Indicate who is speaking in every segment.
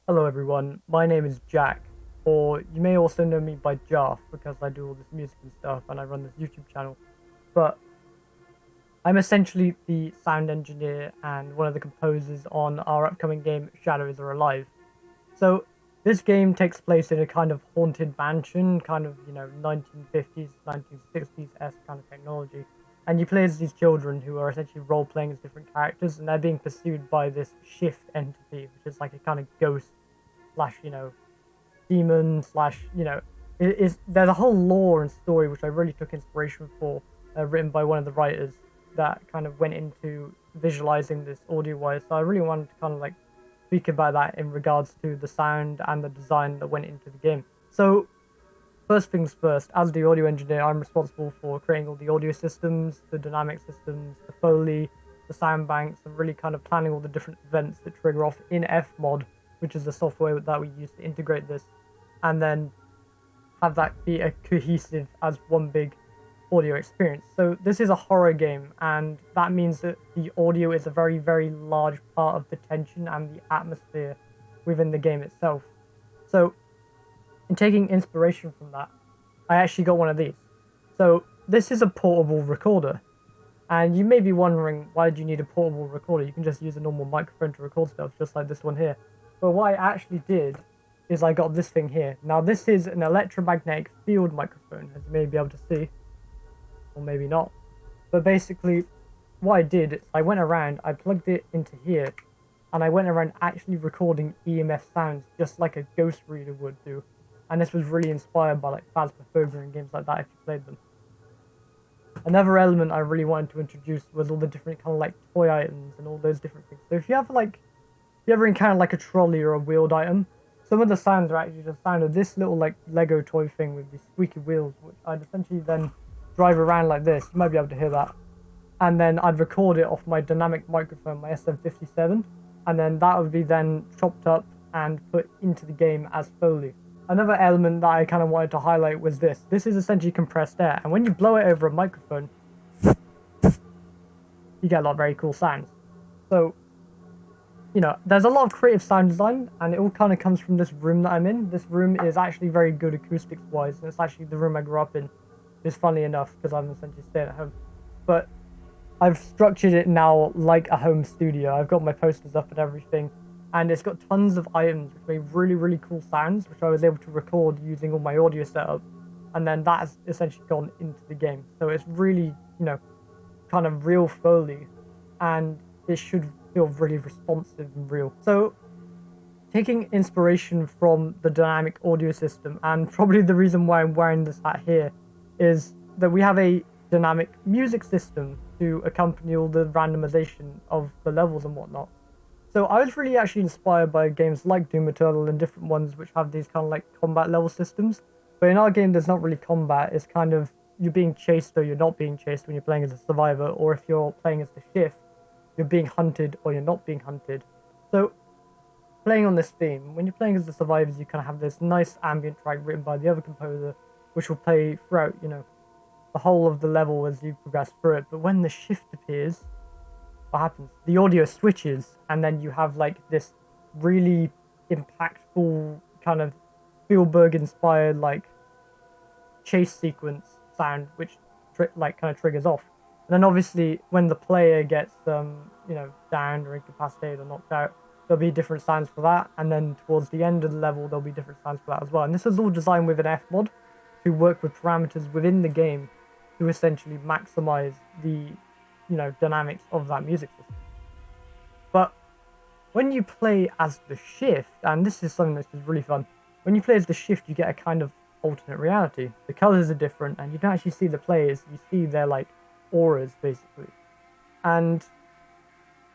Speaker 1: Hello everyone, my name is Jack, or you may also know me by Jarf because I do all this music and stuff and I run this YouTube channel. But I'm essentially the sound engineer and one of the composers on our upcoming game Shadows Are Alive. So this game takes place in a kind of haunted mansion, kind of, 1950s, 1960s-esque kind of technology. And you play as these children who are essentially role-playing as different characters, and they're being pursued by this shift entity, which is like a kind of ghost slash, demon slash, there's a whole lore and story which I really took inspiration for, written by one of the writers that kind of went into visualizing this audio wise. So I really wanted to kind of like speak about that in regards to the sound and the design that went into the game. So first things first, as the audio engineer, I'm responsible for creating all the audio systems, the dynamic systems, the Foley, the sound banks, and really kind of planning all the different events that trigger off in Fmod, which is the software that we use to integrate this, and then have that be a cohesive as one big audio experience. So this is a horror game, and that means that the audio is a very, very large part of the tension and the atmosphere within the game itself. So in taking inspiration from that, I actually got one of these. So this is a portable recorder. And you may be wondering, why do you need a portable recorder? You can just use a normal microphone to record stuff, just like this one here. But what I actually did is I got this thing here. Now this is an electromagnetic field microphone, as you may be able to see, or maybe not. But basically, what I did is I went around, I plugged it into here, and I went around actually recording EMF sounds, just like a ghost reader would do. And this was really inspired by like Phasmophobia and games like that if you played them. Another element I really wanted to introduce was all the different kind of like toy items and all those different things. So if you have like, if you ever encounter like a trolley or a wheeled item, some of the sounds are actually the sound of this little like Lego toy thing with these squeaky wheels, which I'd essentially then drive around like this. You might be able to hear that. And then I'd record it off my dynamic microphone, my SM57, and then that would be then chopped up and put into the game as Foley. Another element that I kind of wanted to highlight was this. This is essentially compressed air, and when you blow it over a microphone, you get a lot of very cool sounds. So, there's a lot of creative sound design, and it all kind of comes from this room that I'm in. This room is actually very good acoustics-wise, and it's actually the room I grew up in. It's funny enough, because I'm essentially staying at home. But I've structured it now like a home studio. I've got my posters up and everything, and it's got tons of items which made really, really cool sounds, which I was able to record using all my audio setup, and then that has essentially gone into the game. So it's really, kind of real Foley, and it should feel really responsive and real. So taking inspiration from the dynamic audio system, and probably the reason why I'm wearing this hat here, is that we have a dynamic music system to accompany all the randomization of the levels and whatnot. So I was really actually inspired by games like Doom Eternal and different ones which have these kind of like combat level systems. But in our game, there's not really combat. It's kind of you're being chased or you're not being chased when you're playing as a survivor, or if you're playing as the shift, you're being hunted or you're not being hunted. So playing on this theme, when you're playing as the survivors, you kind of have this nice ambient track written by the other composer, which will play throughout, the whole of the level as you progress through it. But when the shift appears, what happens? The audio switches, and then you have like this really impactful kind of Spielberg inspired like chase sequence sound, which kind of triggers off. And then obviously when the player gets downed or incapacitated or knocked out, there'll be different sounds for that, and then towards the end of the level there'll be different sounds for that as well. And this is all designed with an Fmod to work with parameters within the game to essentially maximize the dynamics of that music system. But when you play as the shift, and this is something that's just really fun, when you play as the shift, you get a kind of alternate reality. The colors are different, and you don't actually see the players, you see their like auras basically. And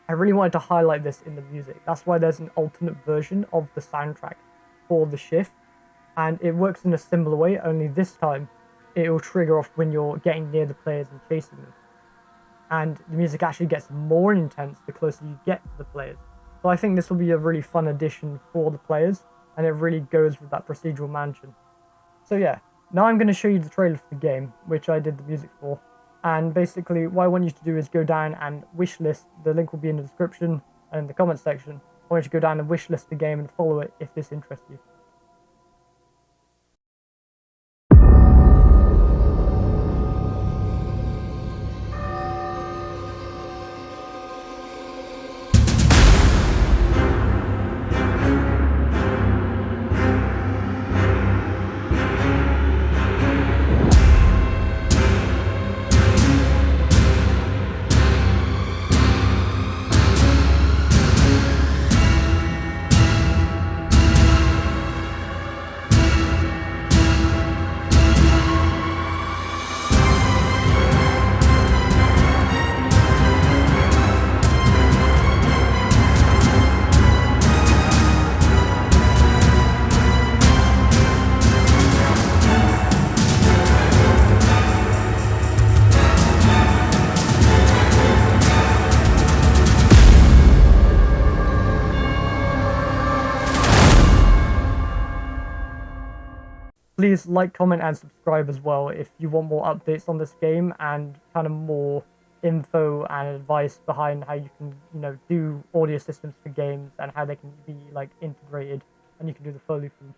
Speaker 1: I really wanted to highlight this in the music. That's why there's an alternate version of the soundtrack for the shift, and it works in a similar way, only this time it will trigger off when you're getting near the players and chasing them. And the music actually gets more intense the closer you get to the players. So I think this will be a really fun addition for the players, and it really goes with that procedural mansion. So yeah, now I'm going to show you the trailer for the game, which I did the music for. And basically what I want you to do is go down and wishlist, the link will be in the description and in the comment section, I want you to go down and wishlist the game and follow it if this interests you. Please like, comment, and subscribe as well if you want more updates on this game and kind of more info and advice behind how you can, do audio systems for games and how they can be like integrated and you can do the Foley from